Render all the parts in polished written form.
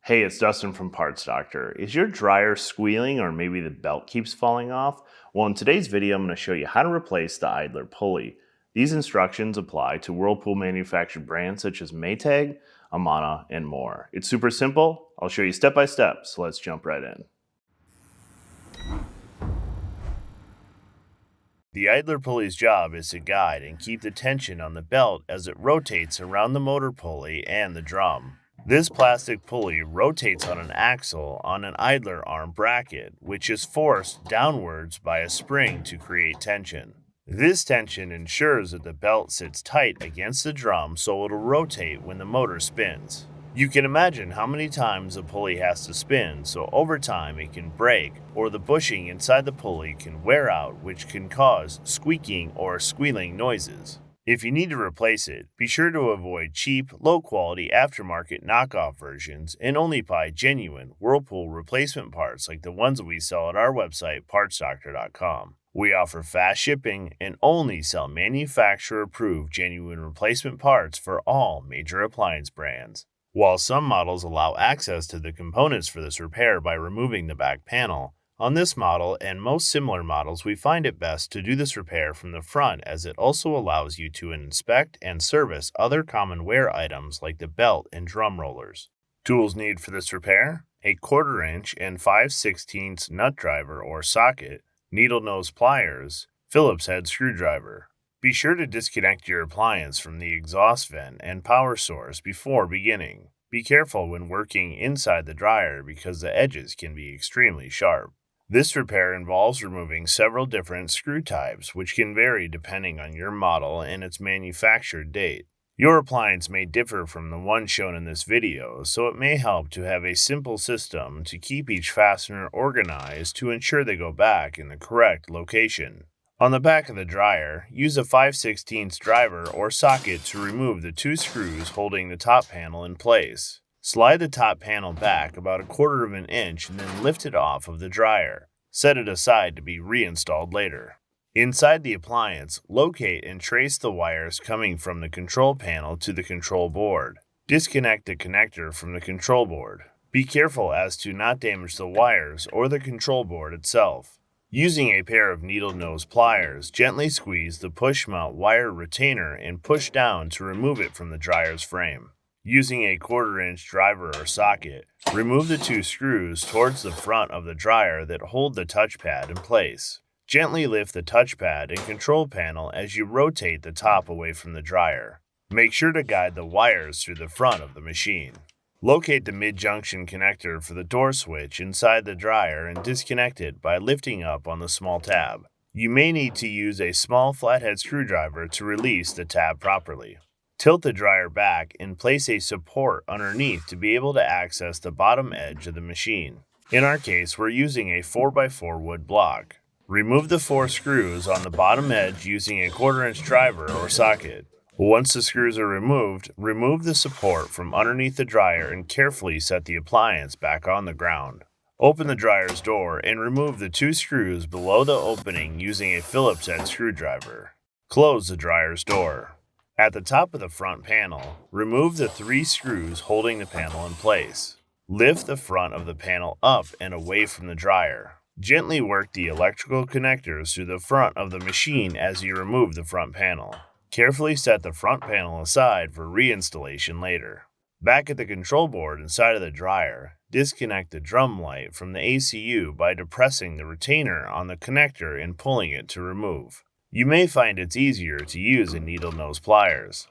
Hey, it's Dustin from Parts Doctor. Is your dryer squealing or maybe the belt keeps falling off? Well, in today's video, I'm going to show you how to replace the idler pulley. These instructions apply to Whirlpool manufactured brands such as Maytag, Amana, and more. It's super simple. I'll show you step by step, so let's jump right in. The idler pulley's job is to guide and keep the tension on the belt as it rotates around the motor pulley and the drum. This plastic pulley rotates on an axle on an idler arm bracket, which is forced downwards by a spring to create tension. This tension ensures that the belt sits tight against the drum so it'll rotate when the motor spins. You can imagine how many times the pulley has to spin, so over time it can break, or the bushing inside the pulley can wear out, which can cause squeaking or squealing noises. If you need to replace it, be sure to avoid cheap, low-quality aftermarket knockoff versions and only buy genuine Whirlpool replacement parts like the ones we sell at our website, partsdoctor.com. We offer fast shipping and only sell manufacturer-approved genuine replacement parts for all major appliance brands. While some models allow access to the components for this repair by removing the back panel, on this model and most similar models we find it best to do this repair from the front as it also allows you to inspect and service other common wear items like the belt and drum rollers. Tools needed for this repair: a 1/4 inch and 5/16 nut driver or socket, needle nose pliers, Phillips head screwdriver. Be sure to disconnect your appliance from the exhaust vent and power source before beginning. Be careful when working inside the dryer because the edges can be extremely sharp. This repair involves removing several different screw types, which can vary depending on your model and its manufactured date. Your appliance may differ from the one shown in this video, so it may help to have a simple system to keep each fastener organized to ensure they go back in the correct location. On the back of the dryer, use a 5/16 driver or socket to remove the 2 screws holding the top panel in place. Slide the top panel back about a 1/4 inch and then lift it off of the dryer. Set it aside to be reinstalled later. Inside the appliance, locate and trace the wires coming from the control panel to the control board. Disconnect the connector from the control board. Be careful as to not damage the wires or the control board itself. Using a pair of needle nose pliers, gently squeeze the push mount wire retainer and push down to remove it from the dryer's frame. Using a 1/4 inch driver or socket, remove the 2 screws towards the front of the dryer that hold the touchpad in place. Gently lift the touchpad and control panel as you rotate the top away from the dryer. Make sure to guide the wires through the front of the machine. Locate the mid-junction connector for the door switch inside the dryer and disconnect it by lifting up on the small tab. You may need to use a small flathead screwdriver to release the tab properly. Tilt the dryer back and place a support underneath to be able to access the bottom edge of the machine. In our case, we're using a 4x4 wood block. Remove the 4 screws on the bottom edge using a 1/4 inch driver or socket. Once the screws are removed, remove the support from underneath the dryer and carefully set the appliance back on the ground. Open the dryer's door and remove the 2 screws below the opening using a Phillips head screwdriver. Close the dryer's door. At the top of the front panel, remove the 3 screws holding the panel in place. Lift the front of the panel up and away from the dryer. Gently work the electrical connectors through the front of the machine as you remove the front panel. Carefully set the front panel aside for reinstallation later. Back at the control board inside of the dryer, disconnect the drum light from the ACU by depressing the retainer on the connector and pulling it to remove. You may find it's easier to use a needle nose pliers.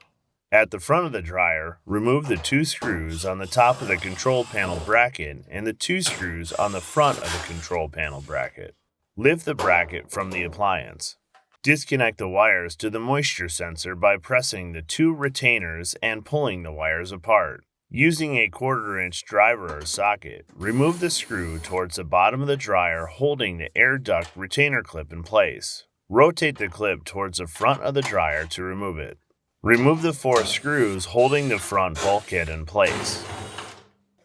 At the front of the dryer, remove the 2 screws on the top of the control panel bracket and the 2 screws on the front of the control panel bracket. Lift the bracket from the appliance. Disconnect the wires to the moisture sensor by pressing the 2 retainers and pulling the wires apart. Using a 1/4 inch driver or socket, remove the screw towards the bottom of the dryer holding the air duct retainer clip in place. Rotate the clip towards the front of the dryer to remove it. Remove the 4 screws holding the front bulkhead in place.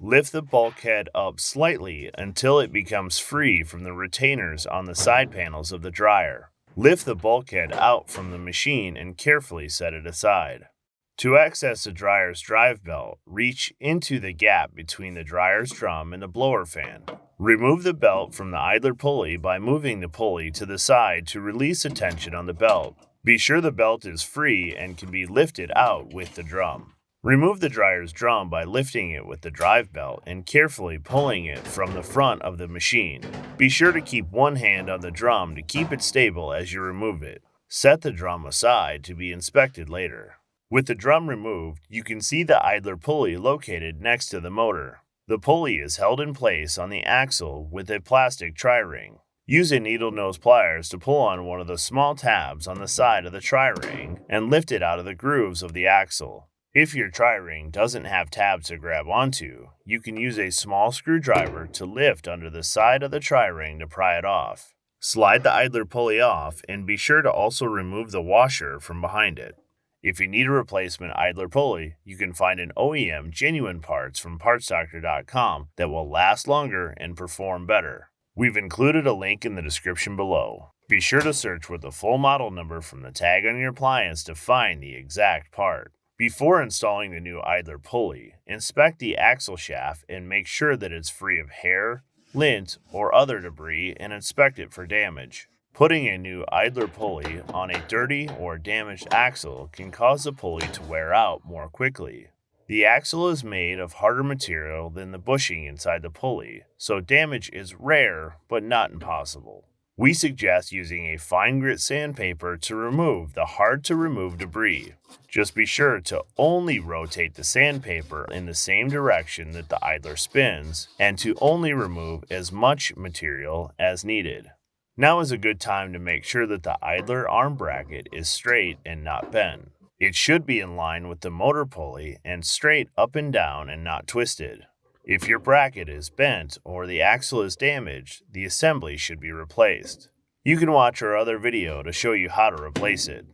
Lift the bulkhead up slightly until it becomes free from the retainers on the side panels of the dryer. Lift the bulkhead out from the machine and carefully set it aside. To access the dryer's drive belt, reach into the gap between the dryer's drum and the blower fan. Remove the belt from the idler pulley by moving the pulley to the side to release the tension on the belt. Be sure the belt is free and can be lifted out with the drum. Remove the dryer's drum by lifting it with the drive belt and carefully pulling it from the front of the machine. Be sure to keep one hand on the drum to keep it stable as you remove it. Set the drum aside to be inspected later. With the drum removed, you can see the idler pulley located next to the motor. The pulley is held in place on the axle with a plastic tri-ring. Use a needle nose pliers to pull on one of the small tabs on the side of the tri-ring and lift it out of the grooves of the axle. If your tri-ring doesn't have tabs to grab onto, you can use a small screwdriver to lift under the side of the tri-ring to pry it off. Slide the idler pulley off and be sure to also remove the washer from behind it. If you need a replacement idler pulley, you can find an OEM genuine parts from PartsDoctor.com that will last longer and perform better. We've included a link in the description below. Be sure to search with the full model number from the tag on your appliance to find the exact part. Before installing the new idler pulley, inspect the axle shaft and make sure that it's free of hair, lint, or other debris and inspect it for damage. Putting a new idler pulley on a dirty or damaged axle can cause the pulley to wear out more quickly. The axle is made of harder material than the bushing inside the pulley, so damage is rare but not impossible. We suggest using a fine grit sandpaper to remove the hard-to-remove debris. Just be sure to only rotate the sandpaper in the same direction that the idler spins and to only remove as much material as needed. Now is a good time to make sure that the idler arm bracket is straight and not bent. It should be in line with the motor pulley and straight up and down and not twisted. If your bracket is bent or the axle is damaged, the assembly should be replaced. You can watch our other video to show you how to replace it.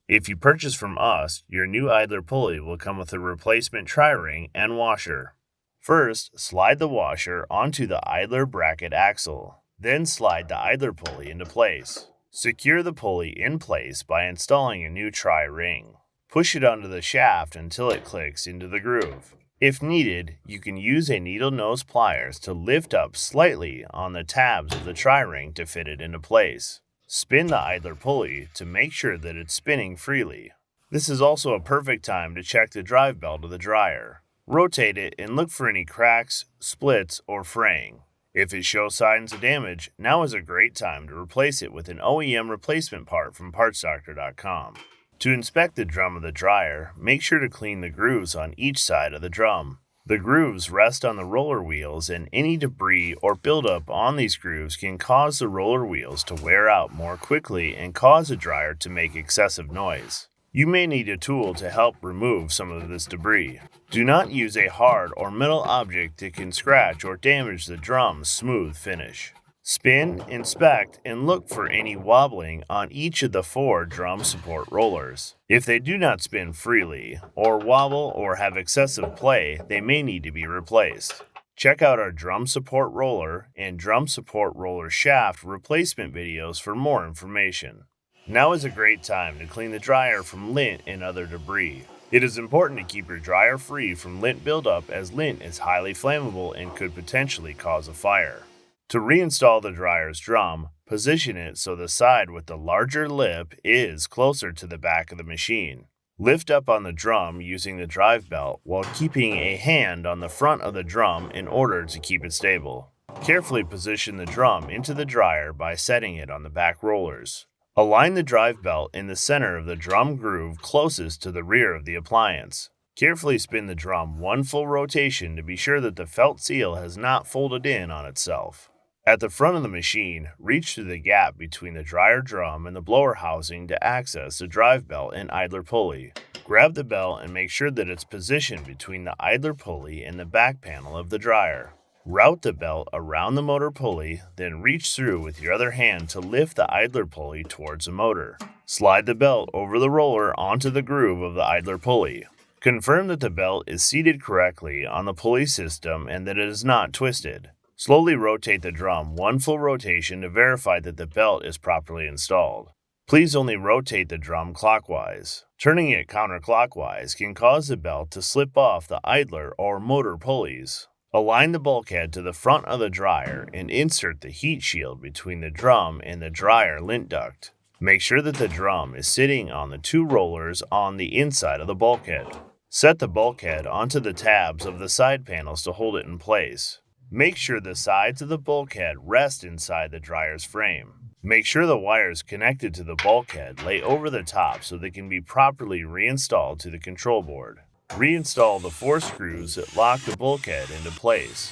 If you purchase from us, your new idler pulley will come with a replacement tri-ring and washer. First, slide the washer onto the idler bracket axle. Then slide the idler pulley into place. Secure the pulley in place by installing a new tri-ring. Push it onto the shaft until it clicks into the groove. If needed, you can use a needle nose pliers to lift up slightly on the tabs of the tri-ring to fit it into place. Spin the idler pulley to make sure that it's spinning freely. This is also a perfect time to check the drive belt of the dryer. Rotate it and look for any cracks, splits, or fraying. If it shows signs of damage, now is a great time to replace it with an OEM replacement part from PartsDoctor.com. To inspect the drum of the dryer, make sure to clean the grooves on each side of the drum. The grooves rest on the roller wheels, and any debris or buildup on these grooves can cause the roller wheels to wear out more quickly and cause the dryer to make excessive noise. You may need a tool to help remove some of this debris. Do not use a hard or metal object that can scratch or damage the drum's smooth finish. Spin, inspect, and look for any wobbling on each of the 4 drum support rollers. If they do not spin freely, or wobble or have excessive play, they may need to be replaced. Check out our drum support roller and drum support roller shaft replacement videos for more information. Now is a great time to clean the dryer from lint and other debris. It is important to keep your dryer free from lint buildup as lint is highly flammable and could potentially cause a fire. To reinstall the dryer's drum, position it so the side with the larger lip is closer to the back of the machine. Lift up on the drum using the drive belt while keeping a hand on the front of the drum in order to keep it stable. Carefully position the drum into the dryer by setting it on the back rollers. Align the drive belt in the center of the drum groove closest to the rear of the appliance. Carefully spin the drum 1 full rotation to be sure that the felt seal has not folded in on itself. At the front of the machine, reach through the gap between the dryer drum and the blower housing to access the drive belt and idler pulley. Grab the belt and make sure that it's positioned between the idler pulley and the back panel of the dryer. Route the belt around the motor pulley, then reach through with your other hand to lift the idler pulley towards the motor. Slide the belt over the roller onto the groove of the idler pulley. Confirm that the belt is seated correctly on the pulley system and that it is not twisted. Slowly rotate the drum 1 full rotation to verify that the belt is properly installed. Please only rotate the drum clockwise. Turning it counterclockwise can cause the belt to slip off the idler or motor pulleys. Align the bulkhead to the front of the dryer and insert the heat shield between the drum and the dryer lint duct. Make sure that the drum is sitting on the 2 rollers on the inside of the bulkhead. Set the bulkhead onto the tabs of the side panels to hold it in place. Make sure the sides of the bulkhead rest inside the dryer's frame. Make sure the wires connected to the bulkhead lay over the top so they can be properly reinstalled to the control board. Reinstall the 4 screws that lock the bulkhead into place.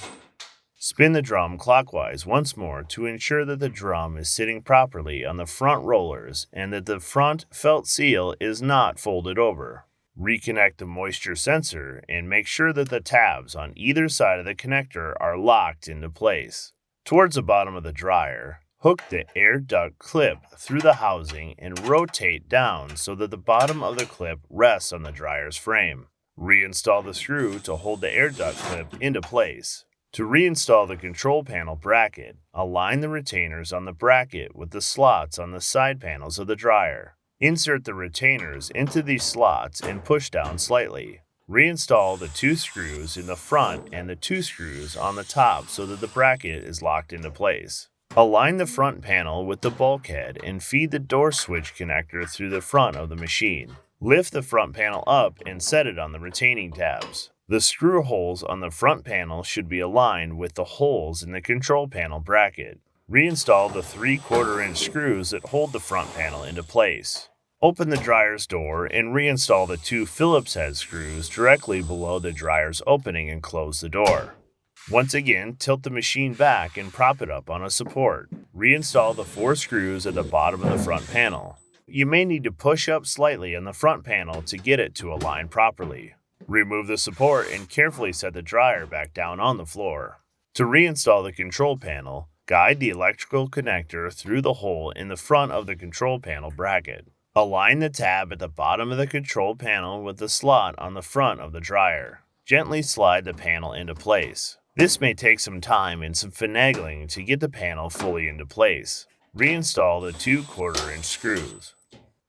Spin the drum clockwise once more to ensure that the drum is sitting properly on the front rollers and that the front felt seal is not folded over. Reconnect the moisture sensor and make sure that the tabs on either side of the connector are locked into place. Towards the bottom of the dryer, hook the air duct clip through the housing and rotate down so that the bottom of the clip rests on the dryer's frame. Reinstall the screw to hold the air duct clip into place. To reinstall the control panel bracket, align the retainers on the bracket with the slots on the side panels of the dryer. Insert the retainers into these slots and push down slightly. Reinstall the 2 screws in the front and the 2 screws on the top so that the bracket is locked into place. Align the front panel with the bulkhead and feed the door switch connector through the front of the machine. Lift the front panel up and set it on the retaining tabs. The screw holes on the front panel should be aligned with the holes in the control panel bracket. Reinstall the 3/4-inch screws that hold the front panel into place. Open the dryer's door and reinstall the 2 Phillips head screws directly below the dryer's opening and close the door. Once again, tilt the machine back and prop it up on a support. Reinstall the 4 screws at the bottom of the front panel. You may need to push up slightly on the front panel to get it to align properly. Remove the support and carefully set the dryer back down on the floor. To reinstall the control panel, guide the electrical connector through the hole in the front of the control panel bracket. Align the tab at the bottom of the control panel with the slot on the front of the dryer. Gently slide the panel into place. This may take some time and some finagling to get the panel fully into place. Reinstall the 2 1/4-inch screws.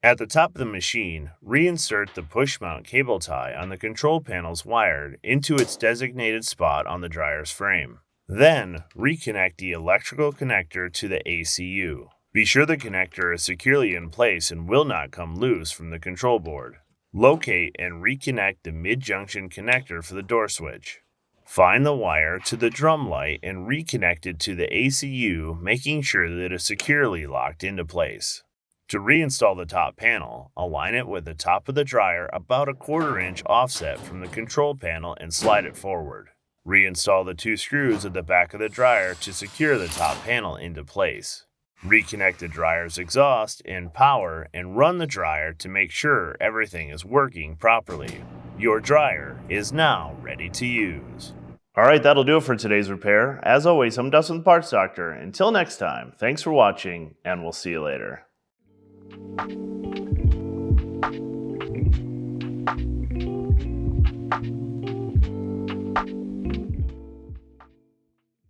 At the top of the machine, reinsert the push mount cable tie on the control panel's wired into its designated spot on the dryer's frame. Then, reconnect the electrical connector to the ACU. Be sure the connector is securely in place and will not come loose from the control board. Locate and reconnect the mid-junction connector for the door switch. Find the wire to the drum light and reconnect it to the ACU, making sure that it is securely locked into place. To reinstall the top panel, align it with the top of the dryer about a 1/4-inch offset from the control panel and slide it forward. Reinstall the 2 screws at the back of the dryer to secure the top panel into place. Reconnect the dryer's exhaust and power and run the dryer to make sure everything is working properly. Your dryer is now ready to use. Alright, that'll do it for today's repair. As always, I'm Dustin the Parts Doctor. Until next time, thanks for watching, and we'll see you later.